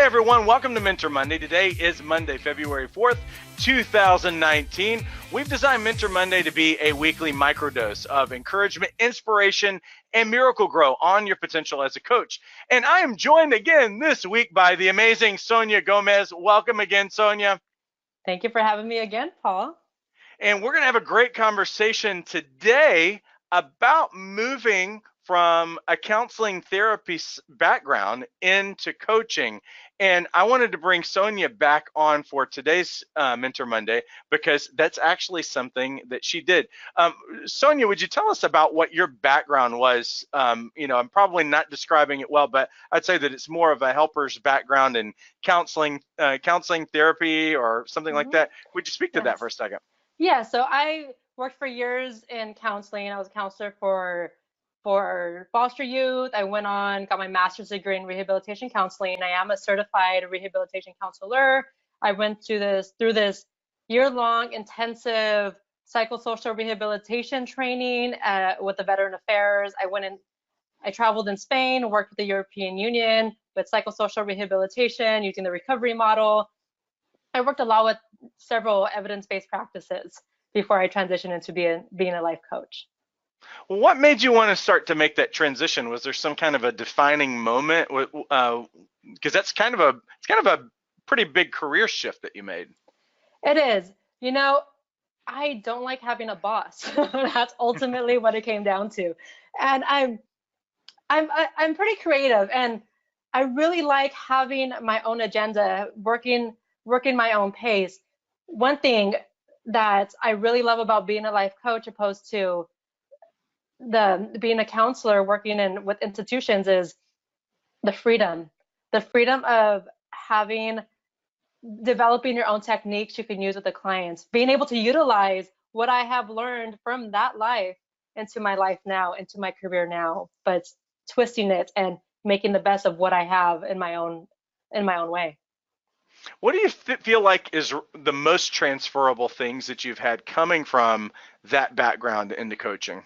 everyone, welcome to Mentor Monday. Today is Monday, February 4th, 2019. We've designed Mentor Monday to be a weekly microdose of encouragement, inspiration, and miracle grow on your potential as a coach. And I am joined again this week by the amazing Sonya Gomez. Welcome again, Sonya. Thank you for having me again, Paul. And we're going to have a great conversation today about moving from a counseling therapy background into coaching. And I wanted to bring Sonya back on for today's Mentor Monday because that's actually something that she did. Sonya, would you tell us about what your background was? I'm probably not describing it well, but I'd say that it's more of a helper's background in counseling therapy or something like that. Would you speak to that for a second? Yeah, so I worked for years in counseling. I was a counselor for foster youth. I went on, got my master's degree in rehabilitation counseling. I am a certified rehabilitation counselor. I went through this year-long intensive psychosocial rehabilitation training with the Veteran Affairs. I traveled in Spain, worked with the European Union with psychosocial rehabilitation using the recovery model. I worked a lot with several evidence-based practices before I transitioned into being a life coach. What made you want to start to make that transition? Was there some kind of a defining moment? Because it's kind of a pretty big career shift that you made. It is. I don't like having a boss. That's ultimately what it came down to. And I'm pretty creative, and I really like having my own agenda, working my own pace. One thing that I really love about being a life coach opposed to being a counselor working with institutions is the freedom of developing your own techniques you can use with the clients, being able to utilize what I have learned from that life into my life now, into my career now, but twisting it and making the best of what I have in my own way. What do you feel like is the most transferable things that you've had coming from that background into coaching?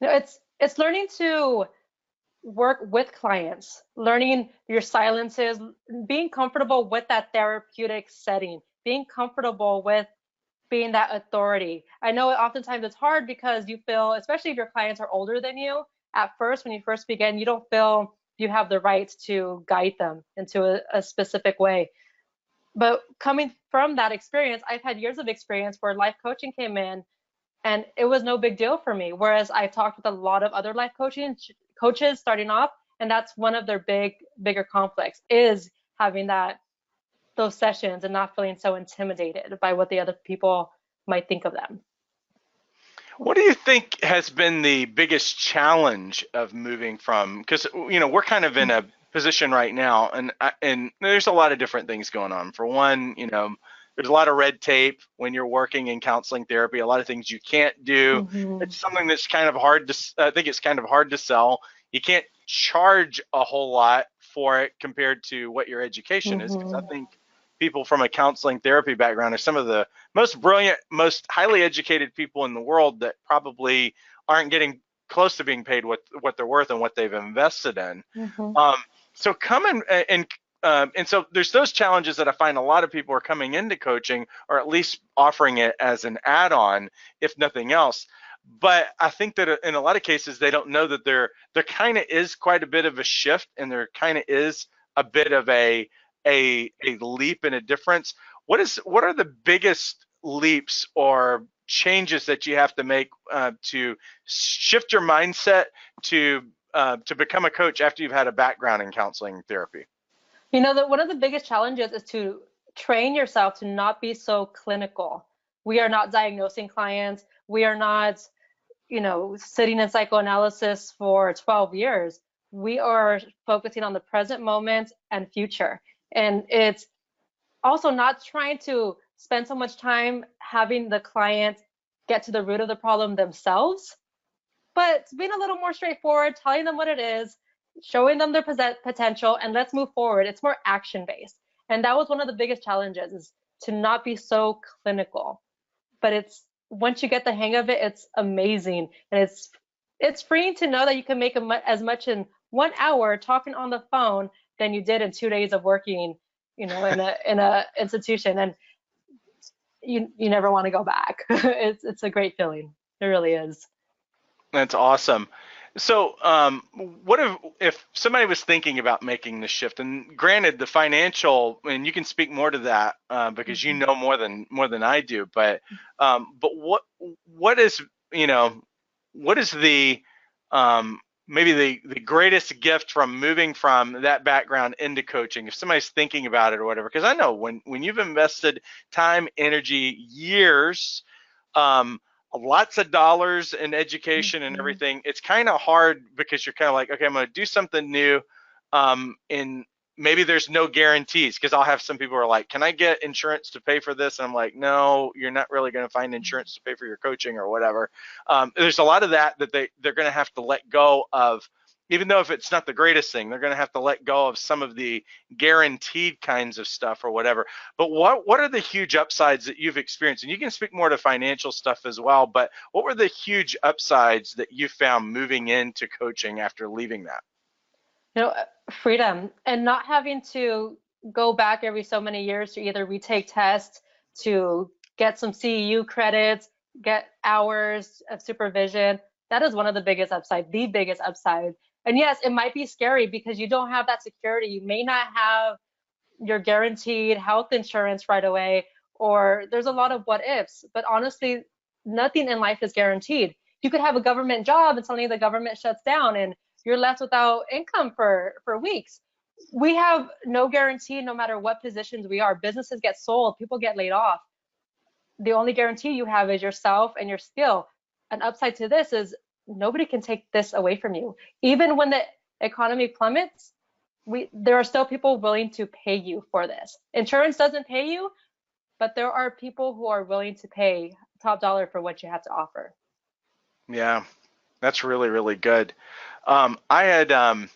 It's learning to work with clients, learning your silences, being comfortable with that therapeutic setting, being comfortable with being that authority. I know oftentimes it's hard because you feel, especially if your clients are older than you, at first, when you first begin, you don't feel you have the right to guide them into a specific way. But coming from that experience, I've had years of experience where life coaching came in and it was no big deal for me. Whereas I've talked with a lot of other life coaches starting off, and that's one of their bigger conflicts is having those sessions and not feeling so intimidated by what the other people might think of them. What do you think has been the biggest challenge of moving from, because we're kind of in a position right now, and there's a lot of different things going on. For one, there's a lot of red tape when you're working in counseling therapy, a lot of things you can't do. It's something that's kind of hard to, I think it's kind of hard to sell. You can't charge a whole lot for it compared to what your education is, because I think people from a counseling therapy background are some of the most brilliant, most highly educated people in the world that probably aren't getting close to being paid what they're worth and what they've invested in. So and so there's those challenges that I find a lot of people are coming into coaching, or at least offering it as an add-on, if nothing else. But I think that in a lot of cases, they don't know that there kind of is quite a bit of a shift, and there kind of is a bit of a leap and a difference. What are the biggest leaps or changes that you have to make to shift your mindset to become a coach after you've had a background in counseling therapy? One of the biggest challenges is to train yourself to not be so clinical. We are not diagnosing clients. We are not, sitting in psychoanalysis for 12 years. We are focusing on the present moment and future. And it's also not trying to spend so much time having the client get to the root of the problem themselves, but being a little more straightforward, telling them what it is, showing them their potential, and let's move forward. It's more action-based. And that was one of the biggest challenges, is to not be so clinical. But once you get the hang of it, it's amazing. And it's freeing to know that you can make as much in 1 hour talking on the phone than you did in 2 days of working, in a institution, and you never want to go back. It's a great feeling. It really is. That's awesome. So, what if somebody was thinking about making the shift? And granted, the financial, and you can speak more to that because you Mhm. know more than I do. But what is you know what is the maybe the greatest gift from moving from that background into coaching? If somebody's thinking about it or whatever, because I know when you've invested time, energy, years. Um, Lots of dollars in education and Mhm. everything, it's kind of hard because you're kind of like, okay, I'm going to do something new. And maybe there's no guarantees because I'll have some people who are like, can I get insurance to pay for this? And I'm like, no, you're not really going to find insurance to pay for your coaching or whatever. There's a lot of that they're going to have to let go of. Even though if it's not the greatest thing, they're going to have to let go of some of the guaranteed kinds of stuff or whatever. But what are the huge upsides that you've experienced? And you can speak more to financial stuff as well, but what were the huge upsides that you found moving into coaching after leaving that? Freedom and not having to go back every so many years to either retake tests, to get some CEU credits, get hours of supervision. That is one of the biggest upside, the biggest upside. And yes, it might be scary because you don't have that security. You may not have your guaranteed health insurance right away, or there's a lot of what ifs. But honestly, nothing in life is guaranteed. You could have a government job and suddenly the government shuts down and you're left without income for weeks. We have no guarantee no matter what positions we are. Businesses get sold, people get laid off. The only guarantee you have is yourself and your skill. An upside to this is nobody can take this away from you. Even when the economy plummets, there are still people willing to pay you for this. Insurance doesn't pay you, but there are people who are willing to pay top dollar for what you have to offer. Yeah, that's really, really good. I had I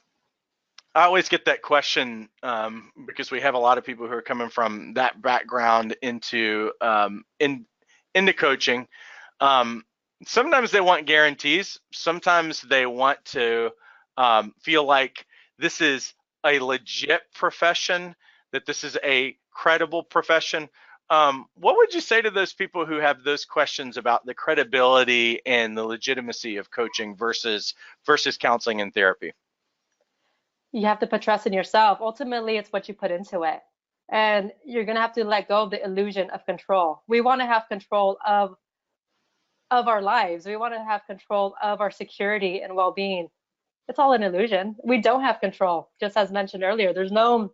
always get that question because we have a lot of people who are coming from that background into coaching. Um, Sometimes they want guarantees. Sometimes they want to feel like this is a legit profession, that this is a credible profession. What would you say to those people who have those questions about the credibility and the legitimacy of coaching versus counseling and therapy? You have to put trust in yourself. Ultimately, it's what you put into it. And you're going to have to let go of the illusion of control. We want to have control of our lives. We want to have control of our security and well-being. It's all an illusion. We don't have control. Just as mentioned earlier, there's no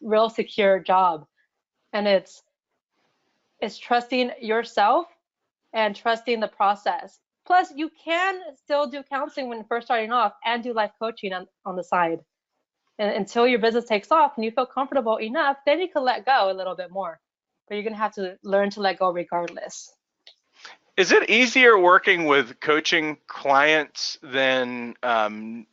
real secure job. And it's trusting yourself and trusting the process. Plus, you can still do counseling when first starting off and do life coaching on the side. And until your business takes off and you feel comfortable enough, then you can let go a little bit more. But you're going to have to learn to let go regardless. Is it easier working with coaching clients than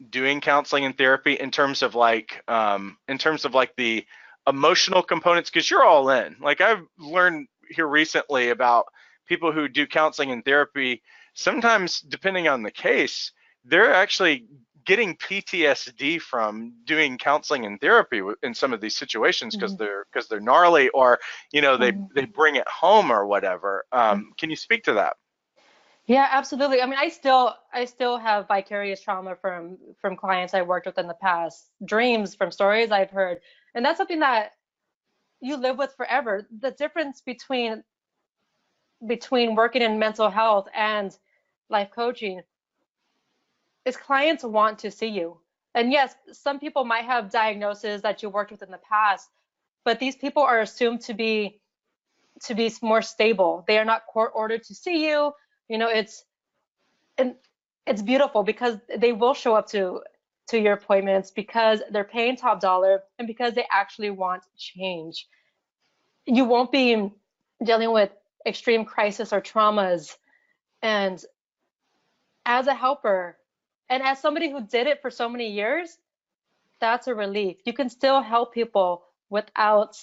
doing counseling and therapy in terms of like the emotional components? Because you're all in. Like I've learned here recently about people who do counseling and therapy. Sometimes, depending on the case, they're actually getting PTSD from doing counseling and therapy in some of these situations because Mm-hmm. they're gnarly or Mm-hmm. they bring it home or whatever. Can you speak to that? Yeah, absolutely. I mean, I still have vicarious trauma from clients I worked with in the past, dreams from stories I've heard, and that's something that you live with forever. The difference between working in mental health and life coaching is clients want to see you. And yes, some people might have diagnoses that you worked with in the past, but these people are assumed to be more stable. They are not court ordered to see you. You know, and it's beautiful because they will show up to your appointments because they're paying top dollar and because they actually want change. You won't be dealing with extreme crisis or traumas. And as a helper and as somebody who did it for so many years, that's a relief. You can still help people without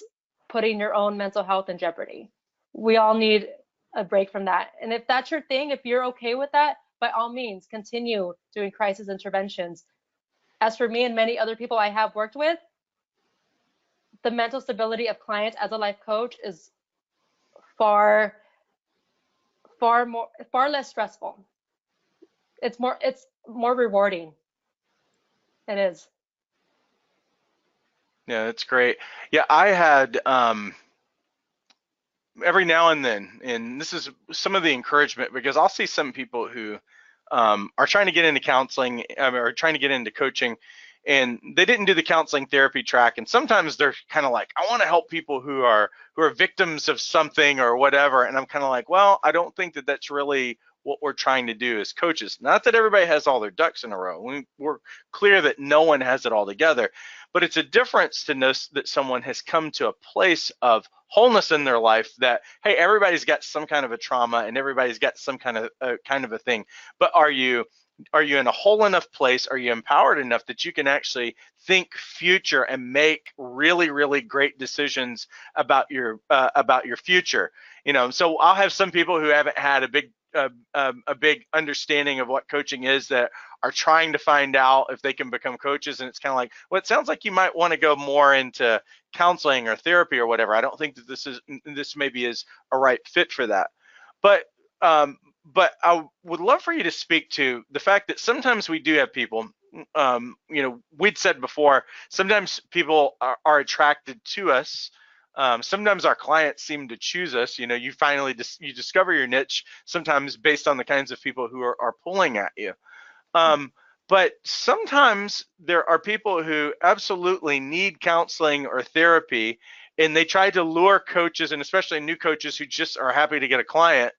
putting your own mental health in jeopardy. We all need a break from that. And if that's your thing, if you're okay with that, by all means, continue doing crisis interventions. As for me and many other people I have worked with, the mental stability of clients as a life coach is far, far less stressful. It's more rewarding. It is. Yeah, that's great. Yeah, I had every now and then, and this is some of the encouragement, because I'll see some people who are trying to get into counseling, or trying to get into coaching, and they didn't do the counseling therapy track, and sometimes they're kind of like, I want to help people who are victims of something or whatever, and I'm kind of like, well, I don't think that that's really what we're trying to do as coaches. Not that everybody has all their ducks in a row. We're clear that no one has it all together, but it's a difference to know that someone has come to a place of wholeness in their life, that, hey, everybody's got some kind of a trauma and everybody's got some kind of a thing, but are you in a whole enough place? Are you empowered enough that you can actually think future and make really, really great decisions about your future? So I'll have some people who haven't had a big understanding of what coaching is, that are trying to find out if they can become coaches, and it's kind of like, well, it sounds like you might want to go more into counseling or therapy or whatever. I don't think that this maybe is a right fit for that. But I would love for you to speak to the fact that sometimes we do have people, we'd said before, sometimes people are attracted to us. Sometimes our clients seem to choose us. You finally you discover your niche, sometimes based on the kinds of people who are pulling at you. But sometimes there are people who absolutely need counseling or therapy, and they try to lure coaches, and especially new coaches who just are happy to get a client,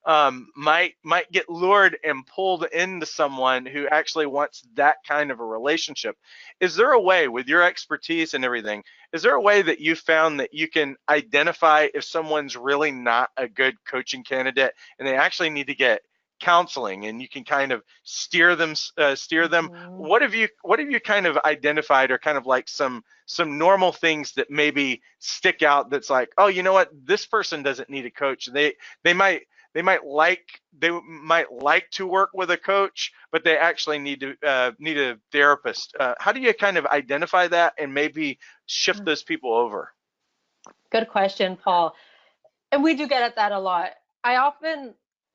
might get lured and pulled into someone who actually wants that kind of a relationship. Is there a way, with your expertise and everything, is there a way that you found that you can identify if someone's really not a good coaching candidate and they actually need to get counseling, and you can kind of steer them? Mm-hmm. What have you kind of identified, or kind of like some normal things that maybe stick out, that's like, oh, you know what, this person doesn't need a coach. They might like to work with a coach, but they actually need a therapist. How do you kind of identify that and maybe shift those people over? Good question, Paul. And we do get at that a lot.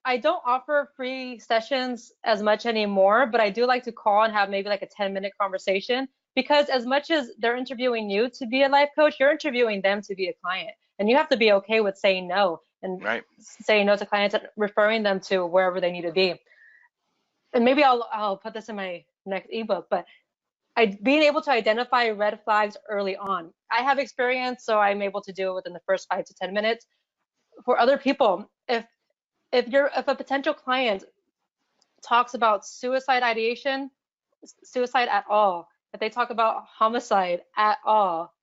I don't offer free sessions as much anymore, but I do like to call and have maybe like a 10-minute conversation, because as much as they're interviewing you to be a life coach, you're interviewing them to be a client. And you have to be okay with saying no, and Right. saying no to clients and referring them to wherever they need to be. And maybe I'll put this in my next ebook, but being able to identify red flags early on. I have experience, so I'm able to do it within the first 5 to 10 minutes. For other people, if a potential client talks about suicide ideation, suicide at all, if they talk about homicide at all,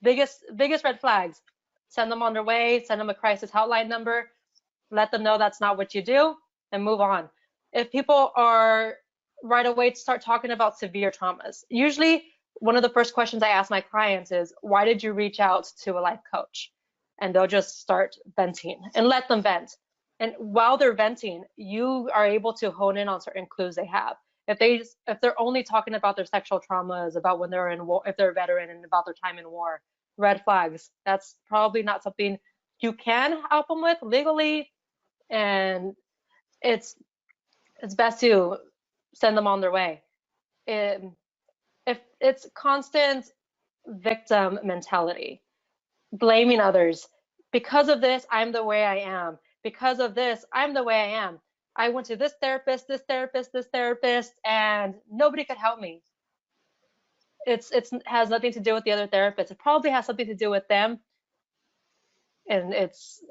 biggest red flags, send them on their way, send them a crisis hotline number, let them know that's not what you do, and move on. If people are right away to start talking about severe traumas, usually one of the first questions I ask my clients is, why did you reach out to a life coach? And they'll just start venting, and let them vent. And while they're venting, you are able to hone in on certain clues they have. If they're only talking about their sexual traumas, about when they're in war, if they're a veteran, and about their time in war, red flags. That's probably not something you can help them with legally, and it's best to send them on their way. If it's constant victim mentality, blaming others, because of this, I'm the way I am. Because of this, I'm the way I am. I went to this therapist, and nobody could help me. It's has nothing to do with the other therapists. It probably has something to do with them, and it's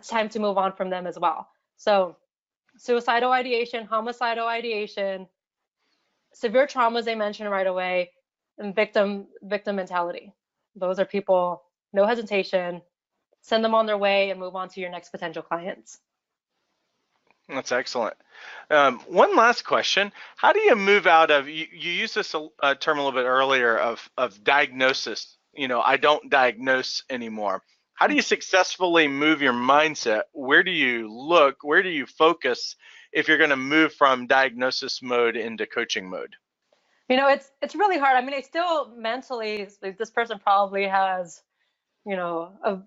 time to move on from them as well. So, suicidal ideation, homicidal ideation, severe traumas they mentioned right away, and victim mentality. Those are people, no hesitation, send them on their way and move on to your next potential clients. That's excellent. One last question. How do you move out of, you used this term a little bit earlier, of diagnosis? I don't diagnose anymore. How do you successfully move your mindset? Where do you look? Where do you focus if you're going to move from diagnosis mode into coaching mode? It's really hard. I mean, it's still mentally, like, this person probably has, a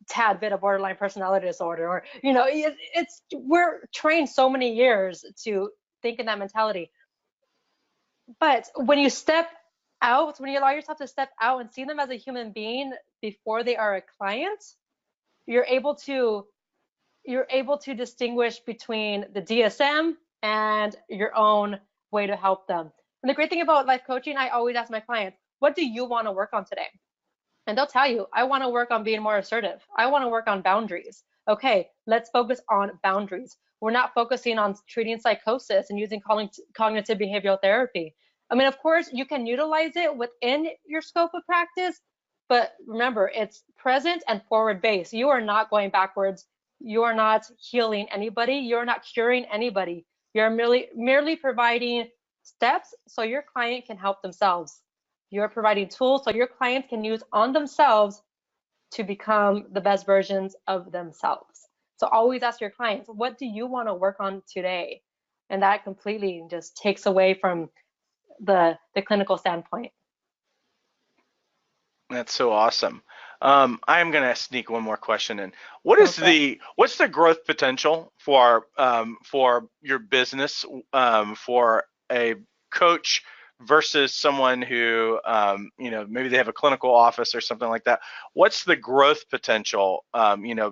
tad bit of borderline personality disorder, or it's we're trained so many years to think in that mentality. But when you step out, when you allow yourself to step out and see them as a human being before they are a client, you're able to you're able to distinguish between the DSM and your own way to help them. And the great thing about life coaching, I always ask my clients, what do you want to work on today? And they'll tell you, I want to work on being more assertive. I want to work on boundaries. Okay, let's focus on boundaries. We're not focusing on treating psychosis and using cognitive behavioral therapy. I mean, of course, you can utilize it within your scope of practice, but remember, it's present and forward based. You are not going backwards. You are not healing anybody. You're not curing anybody. You're merely providing steps so your client can help themselves. You're providing tools so your clients can use on themselves to become the best versions of themselves. So always ask your clients, what do you want to work on today? And that completely just takes away from the clinical standpoint. That's so awesome. I am going to sneak one more question in. What's the growth potential for your business, for a coach versus someone who maybe they have a clinical office or something like that? What's the growth potential?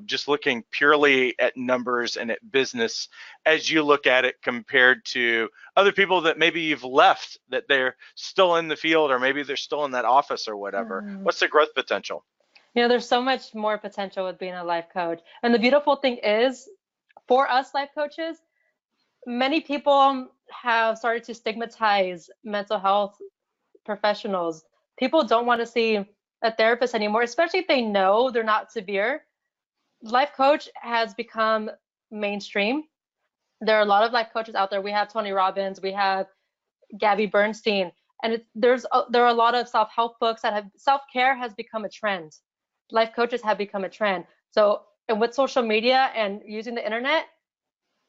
Just looking purely at numbers and at business as you look at it compared to other people that maybe you've left, that they're still in the field, or maybe they're still in that office or whatever. What's the growth potential? There's so much more potential with being a life coach. And the beautiful thing is, for us life coaches, many people have started to stigmatize mental health professionals. People don't want to see a therapist anymore, especially if they know they're not severe. Life coach has become mainstream. There are a lot of life coaches out there. We have Tony Robbins, we have Gabby Bernstein, and there are a lot of self-help books that have self-care has become a trend. Life coaches have become a trend. So, and with social media and using the internet,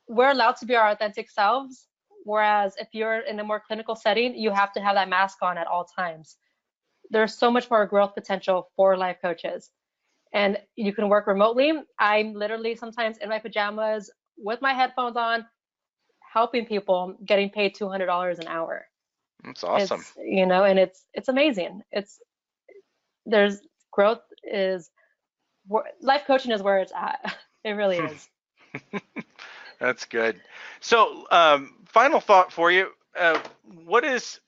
we're allowed to be our authentic selves. Whereas if you're in a more clinical setting, you have to have that mask on at all times. There's so much more growth potential for life coaches. And you can work remotely. I'm literally sometimes in my pajamas with my headphones on, helping people, getting paid $200 an hour. That's awesome. And it's amazing. There's growth is life coaching is where it's at. It really is. That's good. So, final thought for you. What's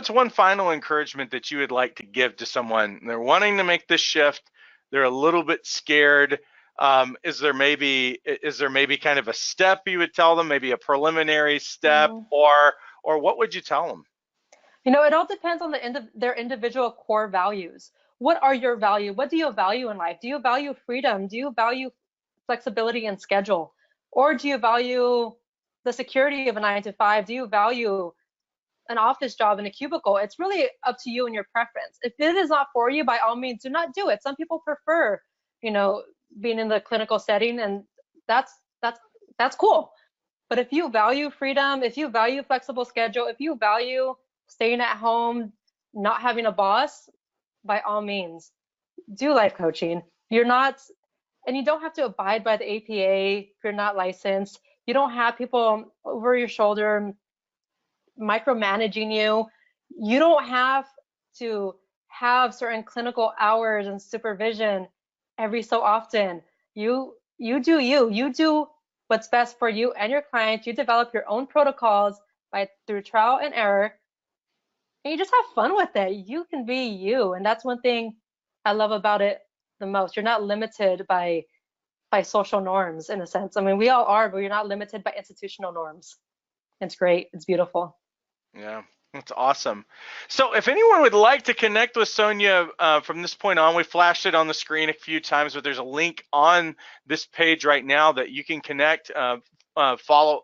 one final encouragement that you would like to give to someone? They're wanting to make this shift. They're a little bit scared. Is there maybe kind of a step you would tell them, maybe a preliminary step, or what would you tell them? It all depends on their individual core values. What are your value? What do you value in life? Do you value freedom? Do you value flexibility and schedule? Or do you value the security of a 9 to 5? Do you value an office job in a cubicle? It's really up to you and your preference. If it is not for you, by all means, do not do it. Some people prefer, being in the clinical setting, and that's cool. But if you value freedom, if you value flexible schedule, if you value staying at home, not having a boss, by all means, do life coaching. And you don't have to abide by the APA if you're not licensed. You don't have people over your shoulder micromanaging you. You don't have to have certain clinical hours and supervision every so often. You do you. You do what's best for you and your client. You develop your own protocols through trial and error, and you just have fun with it. You can be you, and that's one thing I love about it the most. You're not limited by social norms, in a sense. I mean, we all are, but you're not limited by institutional norms. It's great. It's beautiful. Yeah, that's awesome. So if anyone would like to connect with Sonya from this point on, we flashed it on the screen a few times, but there's a link on this page right now that you can connect. Follow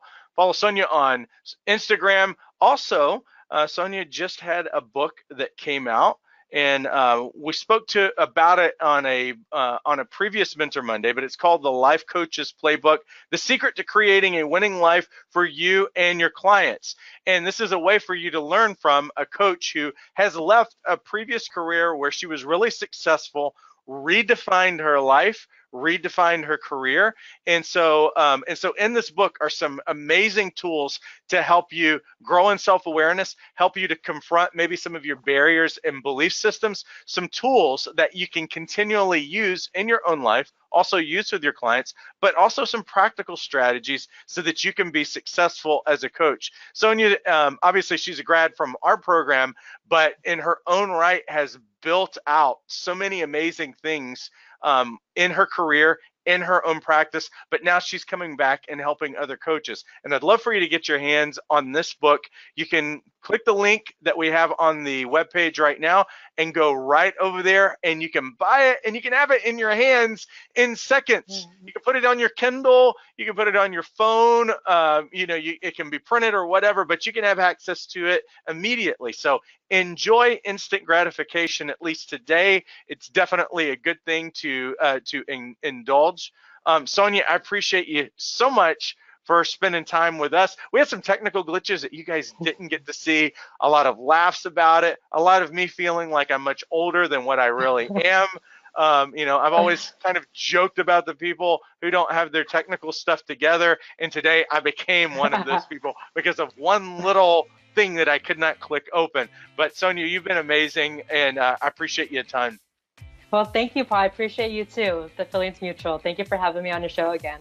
Sonya on Instagram. Also, Sonya just had a book that came out, and we spoke about it on a previous Mentor Monday. But it's called the Life Coach's Playbook: The Secret to Creating a Winning Life for You and Your Clients. And this is a way for you to learn from a coach who has left a previous career where she was really successful, redefined her life, redefined her career. And so in this book are some amazing tools to help you grow in self-awareness, help you to confront maybe some of your barriers and belief systems, some tools that you can continually use in your own life, also use with your clients, but also some practical strategies so that you can be successful as a coach. Sonya, obviously she's a grad from our program, but in her own right has built out so many amazing things in her career, in her own practice, but now she's coming back and helping other coaches. And I'd love for you to get your hands on this book. You can click the link that we have on the webpage right now and go right over there, and you can buy it, and you can have it in your hands in seconds. You can put it on your Kindle, you can put it on your phone, it can be printed or whatever, but you can have access to it immediately. So enjoy instant gratification, at least today. It's definitely a good thing to indulge. Sonya, I appreciate you so much for spending time with us. We had some technical glitches that you guys didn't get to see, a lot of laughs about it, a lot of me feeling like I'm much older than what I really am. I've always kind of joked about the people who don't have their technical stuff together, and today I became one of those people because of one little thing that I could not click open. But Sonya, you've been amazing, and I appreciate your time. Well, thank you, Paul. I appreciate you too. The feeling's mutual. Thank you for having me on the show again.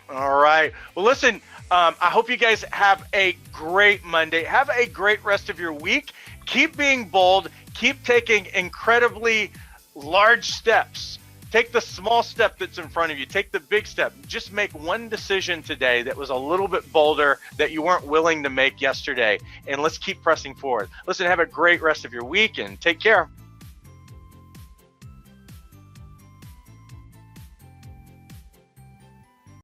All right. Well, listen, I hope you guys have a great Monday. Have a great rest of your week. Keep being bold. Keep taking incredibly large steps. Take the small step that's in front of you. Take the big step. Just make one decision today that was a little bit bolder that you weren't willing to make yesterday. And let's keep pressing forward. Listen, have a great rest of your week and take care.